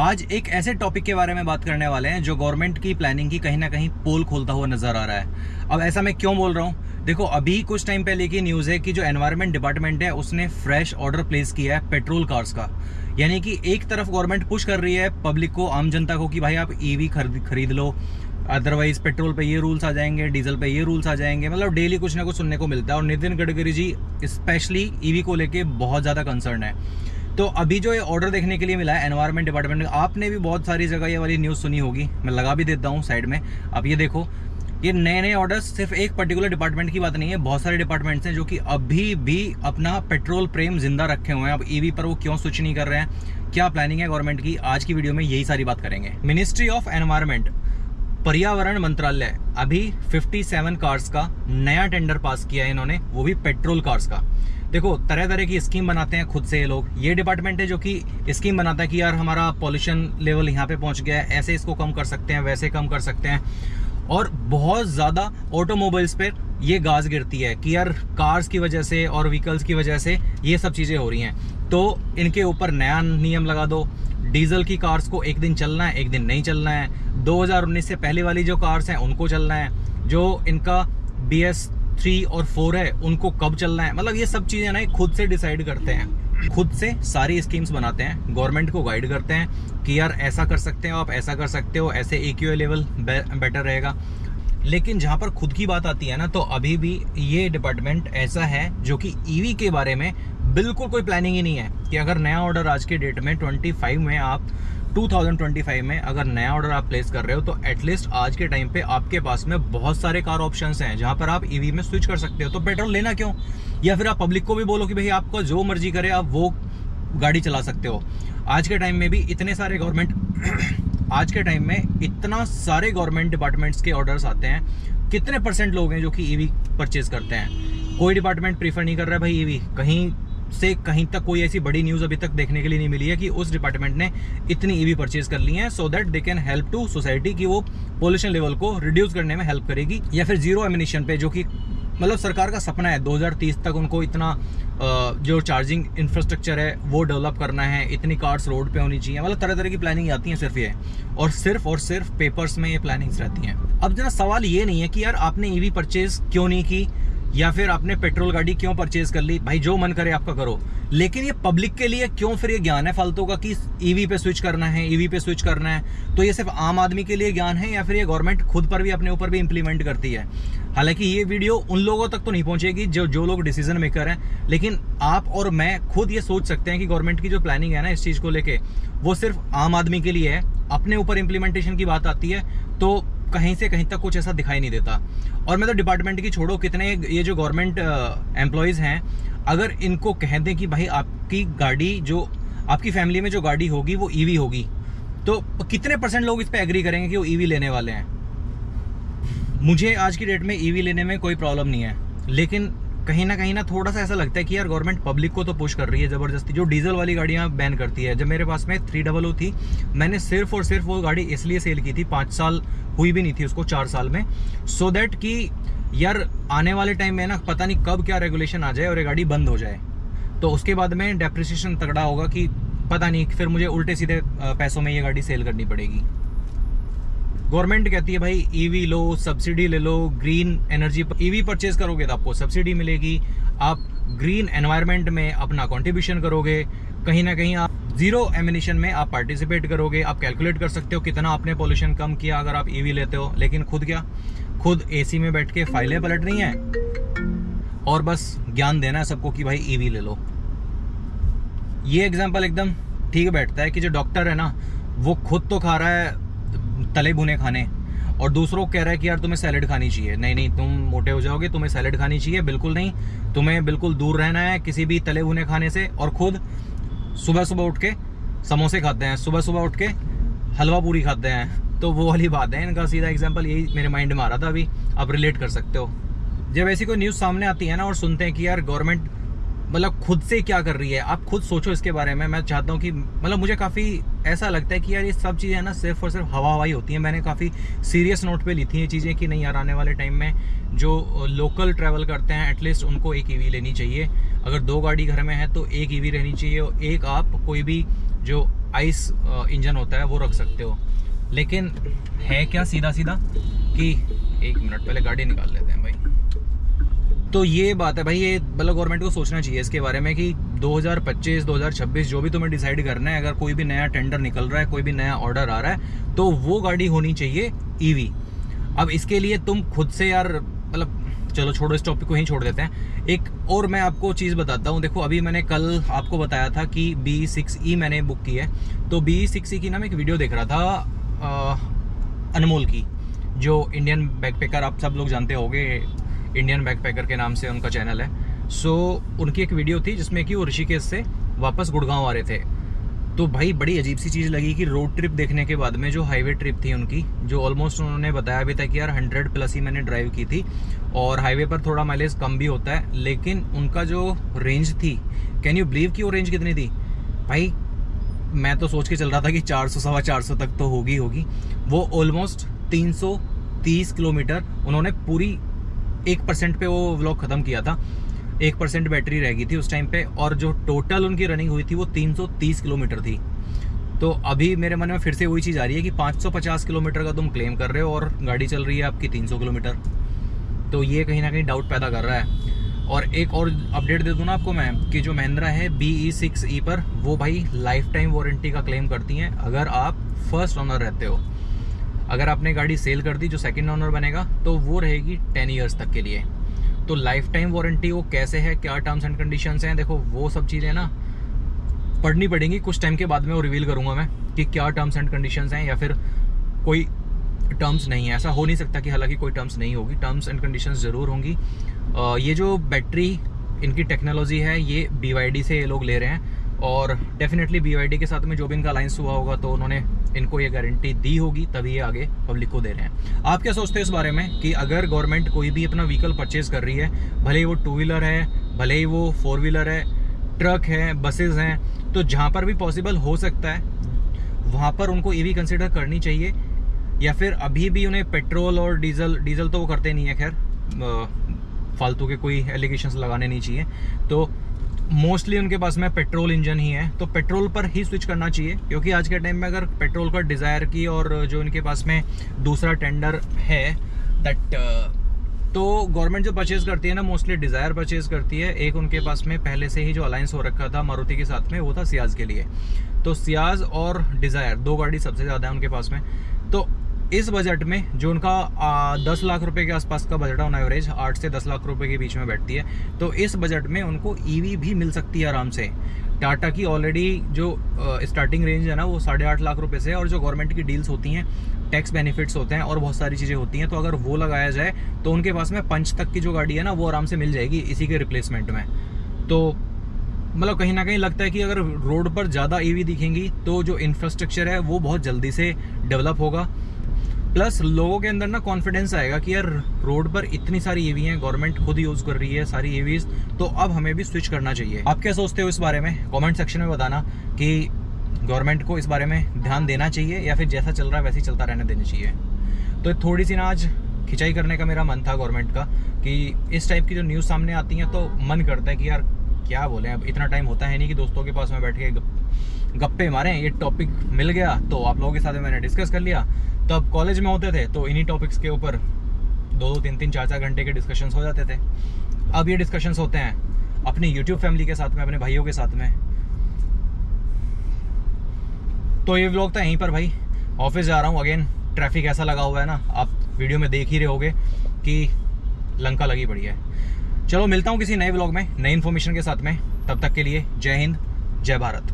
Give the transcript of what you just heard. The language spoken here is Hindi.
आज एक ऐसे टॉपिक के बारे में बात करने वाले हैं जो गवर्नमेंट की प्लानिंग की कहीं ना कहीं पोल खोलता हुआ नजर आ रहा है। अब ऐसा मैं क्यों बोल रहा हूँ, देखो अभी कुछ टाइम पहले की न्यूज़ है कि जो एनवायरनमेंट डिपार्टमेंट है उसने फ्रेश ऑर्डर प्लेस किया है पेट्रोल कार्स का। यानी कि एक तरफ गवर्नमेंट पुश कर रही है पब्लिक को, आम जनता को, कि भाई आप ईवी खरीद लो, अदरवाइज पेट्रोल पे ये रूल्स आ जाएंगे, डीजल पे ये रूल्स आ जाएंगे। मतलब डेली कुछ ना कुछ सुनने को मिलता है और नितिन गडकरी जी स्पेशली ईवी को लेके बहुत ज़्यादा कंसर्न है। तो अभी जो ये ऑर्डर देखने के लिए मिला है एनवायरनमेंट डिपार्टमेंट, आपने भी बहुत सारी जगह ये वाली न्यूज़ सुनी होगी, मैं लगा भी देता हूँ साइड में। अब ये देखो, ये नए नए ऑर्डर्स सिर्फ एक पर्टिकुलर डिपार्टमेंट की बात नहीं है, बहुत सारे डिपार्टमेंट्स हैं जो कि अभी भी अपना पेट्रोल प्रेम जिंदा रखे हुए हैं। अब ईवी पर वो क्यों स्विच नहीं कर रहे हैं, क्या प्लानिंग है गवर्नमेंट की, आज की वीडियो में यही सारी बात करेंगे। मिनिस्ट्री ऑफ एनवायरनमेंट, पर्यावरण मंत्रालय अभी 57 कार्स का नया टेंडर पास किया है इन्होंने, वो भी पेट्रोल कार्स का। देखो तरह तरह की स्कीम बनाते हैं खुद से ये लोग। ये डिपार्टमेंट है जो कि स्कीम बनाता है कि यार हमारा पॉल्यूशन लेवल यहाँ पे पहुंच गया है, ऐसे इसको कम कर सकते हैं, वैसे कम कर सकते हैं। और बहुत ज़्यादा ऑटोमोबाइल्स पर ये गाज गिरती है कि यार कार्स की वजह से और व्हीकल्स की वजह से ये सब चीज़ें हो रही हैं, तो इनके ऊपर नया नियम लगा दो। डीजल की कार्स को एक दिन चलना है, एक दिन नहीं चलना है। 2019 से पहले वाली जो कार्स हैं उनको चलना है, जो इनका BS 3 और 4 है उनको कब चलना है। मतलब ये सब चीज़ें ना खुद से डिसाइड करते हैं, खुद से सारी स्कीम्स बनाते हैं, गवर्नमेंट को गाइड करते हैं कि यार ऐसा कर सकते हो आप, ऐसा कर सकते हो, ऐसे AQI लेवल बेटर रहेगा। लेकिन जहाँ पर खुद की बात आती है ना, तो अभी भी ये डिपार्टमेंट ऐसा है जो कि ईवी के बारे में बिल्कुल कोई प्लानिंग ही नहीं है कि अगर नया ऑर्डर आज के डेट में 2025 में अगर नया ऑर्डर आप प्लेस कर रहे हो तो एटलीस्ट आज के टाइम पे आपके पास में बहुत सारे कार ऑप्शंस हैं जहां पर आप ईवी में स्विच कर सकते हो। तो पेट्रोल लेना क्यों, या फिर आप पब्लिक को भी बोलो कि भाई आपको जो मर्जी करे आप वो गाड़ी चला सकते हो। आज के टाइम में भी इतने सारे आज के टाइम में इतना सारे गवर्नमेंट डिपार्टमेंट्स के ऑर्डर्स आते हैं, कितने परसेंट लोग हैं जो कि ईवी परचेज करते हैं। कोई डिपार्टमेंट प्रीफर नहीं कर रहा है भाई ईवी। कहीं से कहीं तक कोई ऐसी बड़ी न्यूज़ अभी तक देखने के लिए नहीं मिली है कि उस डिपार्टमेंट ने इतनी ईवी परचेज कर ली है so that they can help to society, कि वो पोल्यूशन लेवल को रिड्यूस करने में हेल्प करेगी, या फिर जीरो एमिशन पे, जो कि मतलब सरकार का सपना है 2030 तक उनको इतना जो चार्जिंग इंफ्रास्ट्रक्चर है वो डेवलप करना है, इतनी कार्स रोड पे होनी चाहिए। मतलब तरह तरह की प्लानिंग आती है सिर्फ ये, और सिर्फ पेपर्स में ये प्लानिंग्स रहती हैं। अब जरा सवाल ये नहीं है कि यार आपने ईवी परचेज क्यों नहीं की, या फिर आपने पेट्रोल गाड़ी क्यों परचेज कर ली, भाई जो मन करे आपका करो। लेकिन ये पब्लिक के लिए क्यों फिर ये ज्ञान है फालतू का कि ईवी पे स्विच करना है, ईवी पे स्विच करना है। तो ये सिर्फ आम आदमी के लिए ज्ञान है, या फिर ये गवर्नमेंट खुद पर भी अपने ऊपर भी इंप्लीमेंट करती है। हालांकि ये वीडियो उन लोगों तक तो नहीं पहुंचेगी जो लोग डिसीजन मेकर हैं, लेकिन आप और मैं खुद ये सोच सकते हैं कि गवर्नमेंट की जो प्लानिंग है ना इस चीज़ को लेके, वो सिर्फ आम आदमी के लिए है। अपने ऊपर इंप्लीमेंटेशन की बात आती है तो कहीं से कहीं तक कुछ ऐसा दिखाई नहीं देता। और मैं तो डिपार्टमेंट की छोड़ो, कितने ये जो गवर्नमेंट एम्प्लॉयज़ हैं, अगर इनको कह दें कि भाई आपकी गाड़ी, जो आपकी फैमिली में जो गाड़ी होगी वो ईवी होगी, तो कितने परसेंट लोग इस पे एग्री करेंगे कि वो ईवी लेने वाले हैं। मुझे आज की डेट में ईवी लेने में कोई प्रॉब्लम नहीं है, लेकिन कहीं ना थोड़ा सा ऐसा लगता है कि यार गवर्नमेंट पब्लिक को तो पुश कर रही है ज़बरदस्ती, जो डीजल वाली गाड़ियाँ बैन करती है। जब मेरे पास में 300 थी, मैंने सिर्फ और सिर्फ वो गाड़ी इसलिए सेल की थी, 5 साल हुई भी नहीं थी उसको, 4 साल में, सो दैट कि यार आने वाले टाइम में ना पता नहीं कब क्या रेगुलेशन आ जाए और ये गाड़ी बंद हो जाए, तो उसके बाद में डेप्रिसिएशन तगड़ा होगा कि पता नहीं, फिर मुझे उल्टे सीधे पैसों में ये गाड़ी सेल करनी पड़ेगी। गवर्नमेंट कहती है भाई ईवी लो, सब्सिडी ले लो, ग्रीन एनर्जी, ईवी परचेज करोगे तो आपको सब्सिडी मिलेगी, आप ग्रीन एनवायरनमेंट में अपना कंट्रीब्यूशन करोगे, कहीं ना कहीं आप जीरो एमिशन में आप पार्टिसिपेट करोगे। आप कैलकुलेट कर सकते हो कितना आपने पोल्यूशन कम किया अगर आप ईवी लेते हो। लेकिन खुद AC में बैठ के फाइलें पलट रही हैं और बस ज्ञान देना है सबको कि भाई ईवी ले लो। ये एग्जाम्पल एकदम ठीक बैठता है कि जो डॉक्टर है ना, वो खुद तो खा रहा है तले भुने खाने और दूसरों को कह रहा है कि यार तुम्हें सैलेड खानी चाहिए। नहीं, तुम मोटे हो जाओगे, तुम्हें सैलेड खानी चाहिए, बिल्कुल नहीं, तुम्हें बिल्कुल दूर रहना है किसी भी तले भुने खाने से। और खुद सुबह उठ के समोसे खाते हैं, सुबह उठ के हलवा पूरी खाते हैं। तो वो वाली बात है, इनका सीधा एग्जाम्पल यही मेरे माइंड में आ रहा था, अभी आप रिलेट कर सकते हो। जब ऐसी कोई न्यूज़ सामने आती है ना और सुनते हैं कि यार गवर्नमेंट मतलब खुद से क्या कर रही है, आप खुद सोचो इसके बारे में। मैं चाहता हूँ कि मतलब मुझे काफ़ी ऐसा लगता है कि यार ये सब चीज़ें ना सिर्फ और सिर्फ हवाई होती हैं। मैंने काफ़ी सीरियस नोट पे ली थी ये चीज़ें कि नहीं यार, आने वाले टाइम में जो लोकल ट्रैवल करते हैं एटलीस्ट उनको एक ईवी लेनी चाहिए। अगर 2 गाड़ी घर में है तो एक ईवी रहनी चाहिए, और एक आप कोई भी जो आइस इंजन होता है वो रख सकते हो। लेकिन है क्या सीधा सीधा कि 1 मिनट पहले गाड़ी निकाल लेते हैं भाई। तो ये बात है भाई, ये मतलब गवर्नमेंट को सोचना चाहिए इसके बारे में कि 2025 2026 जो भी तुम्हें डिसाइड करना है, अगर कोई भी नया टेंडर निकल रहा है, कोई भी नया ऑर्डर आ रहा है, तो वो गाड़ी होनी चाहिए ईवी। अब इसके लिए तुम खुद से यार मतलब, चलो छोड़ो इस टॉपिक को ही छोड़ देते हैं। एक और मैं आपको चीज़ बताता हूँ। देखो अभी मैंने कल आपको बताया था कि BE6E मैंने बुक की है। तो BE6E की ना मैं एक वीडियो देख रहा था अनमोल की, जो इंडियन बैकपैकर, आप सब लोग जानते होंगे, इंडियन बैकपैकर के नाम से उनका चैनल है। सो उनकी एक वीडियो थी जिसमें कि वो ऋषिकेश से वापस गुड़गांव आ रहे थे। तो भाई बड़ी अजीब सी चीज़ लगी कि रोड ट्रिप देखने के बाद में जो हाईवे ट्रिप थी उनकी, जो ऑलमोस्ट उन्होंने बताया भी था कि यार 100+ ही मैंने ड्राइव की थी, और हाईवे पर थोड़ा माइलेज कम भी होता है, लेकिन उनका जो रेंज थी, कैन यू बिलीव कि वो रेंज कितनी थी भाई? मैं तो सोच के चल रहा था कि 400 सवा 400 तक तो होगी। वो ऑलमोस्ट 330 किलोमीटर उन्होंने पूरी 1% पे वो व्लॉग ख़त्म किया था। 1% बैटरी रह गई थी उस टाइम पे, और जो टोटल उनकी रनिंग हुई थी वो 330 किलोमीटर थी। तो अभी मेरे मन में फिर से वही चीज़ आ रही है कि 550 किलोमीटर का तुम क्लेम कर रहे हो और गाड़ी चल रही है आपकी 300 किलोमीटर। तो ये कहीं ना कहीं डाउट पैदा कर रहा है। और एक और अपडेट दे दूँ ना आपको मैं, कि जो महिंद्रा है BE6E पर, वो भाई लाइफ टाइम वारंटी का क्लेम करती हैं अगर आप फर्स्ट ओनर रहते हो। अगर आपने गाड़ी सेल कर दी, जो सेकंड ओनर बनेगा, तो वो रहेगी 10 ईयर्स तक के लिए। तो लाइफ टाइम वारंटी वो कैसे है, क्या टर्म्स एंड कंडीशंस हैं, देखो वो सब चीज़ें ना पढ़नी पड़ेंगी। कुछ टाइम के बाद में वो रिवील करूँगा मैं कि क्या टर्म्स एंड कंडीशंस हैं, या फिर कोई टर्म्स नहीं है। ऐसा हो नहीं सकता कि हालांकि कोई टर्म्स नहीं होगी, टर्म्स एंड कंडीशंस ज़रूर होंगी। ये जो बैटरी इनकी टेक्नोलॉजी है, ये BYD से ये लोग ले रहे हैं, और डेफिनेटली BYD के साथ में जो भी इनका अलायंस हुआ होगा, तो उन्होंने इनको ये गारंटी दी होगी, तभी ये आगे पब्लिक को दे रहे हैं। आप क्या सोचते हैं इस बारे में कि अगर गवर्नमेंट कोई भी अपना व्हीकल परचेज कर रही है, भले ही वो 2 व्हीलर है, भले ही वो 4 व्हीलर है, ट्रक है, बसेज हैं, तो जहाँ पर भी पॉसिबल हो सकता है वहाँ पर उनको EV कंसिडर करनी चाहिए, या फिर अभी भी उन्हें पेट्रोल और डीजल तो वो करते नहीं है, खैर फालतू के कोई एलिगेशंस लगाने नहीं चाहिए। तो मोस्टली उनके पास में पेट्रोल इंजन ही है, तो पेट्रोल पर ही स्विच करना चाहिए, क्योंकि आज के टाइम में अगर पेट्रोल का डिज़ायर की और जो इनके पास में दूसरा टेंडर है दैट, तो गवर्नमेंट जो परचेज़ करती है ना, मोस्टली डिज़ायर परचेज़ करती है। एक उनके पास में पहले से ही जो अलायंस हो रखा था मारुति के साथ में, वो था सियाज के लिए। तो सियाज और डिज़ायर 2 गाड़ी सबसे ज़्यादा है उनके पास में। तो इस बजट में जो उनका 10 लाख रुपए के आसपास का बजट है ऑन एवरेज, 8 से 10 लाख रुपए के बीच में बैठती है, तो इस बजट में उनको EV भी मिल सकती है आराम से। टाटा की ऑलरेडी जो स्टार्टिंग रेंज है ना, वो 8.5 लाख रुपए से है, और जो गवर्नमेंट की डील्स होती हैं, टैक्स बेनिफिट्स होते हैं और बहुत सारी चीज़ें होती हैं, तो अगर वो लगाया जाए तो उनके पास में 5 तक की जो गाड़ी है ना, वो आराम से मिल जाएगी इसी के रिप्लेसमेंट में। तो मतलब कहीं ना कहीं लगता है कि अगर रोड पर ज़्यादा EV दिखेंगी, तो जो इंफ्रास्ट्रक्चर है वो बहुत जल्दी से डेवलप होगा, प्लस लोगों के अंदर ना कॉन्फिडेंस आएगा कि यार रोड पर इतनी सारी EV हैं, गवर्नमेंट खुद यूज़ कर रही है सारी EVs, तो अब हमें भी स्विच करना चाहिए। आप क्या सोचते हो इस बारे में? कमेंट सेक्शन में बताना कि गवर्नमेंट को इस बारे में ध्यान देना चाहिए, या फिर जैसा चल रहा है वैसे ही चलता रहने देना चाहिए। तो थोड़ी सी ना आज खिंचाई करने का मेरा मन था गवर्नमेंट का, कि इस टाइप की जो न्यूज़ सामने आती हैं तो मन करता है कि यार क्या बोलें। अब इतना टाइम होता है नहीं कि दोस्तों के पास में बैठ के गप्पे मारें। ये टॉपिक मिल गया तो आप लोगों के साथ मैंने डिस्कस कर लिया। तो अब कॉलेज में होते थे तो इन्हीं टॉपिक्स के ऊपर 2-2, 3-3, 4-4 घंटे के डिस्कशंस हो जाते थे। अब ये डिस्कशंस होते हैं अपनी यूट्यूब फैमिली के साथ में, अपने भाइयों के साथ में। तो ये व्लॉग था यहीं पर भाई। ऑफिस जा रहा हूँ अगेन। ट्रैफिक ऐसा लगा हुआ है ना, आप वीडियो में देख ही रहे होगे कि लंका लगी पड़ी है। चलो मिलता हूँ किसी नए व्लॉग में नई इन्फॉर्मेशन के साथ में। तब तक के लिए जय हिंद, जय भारत।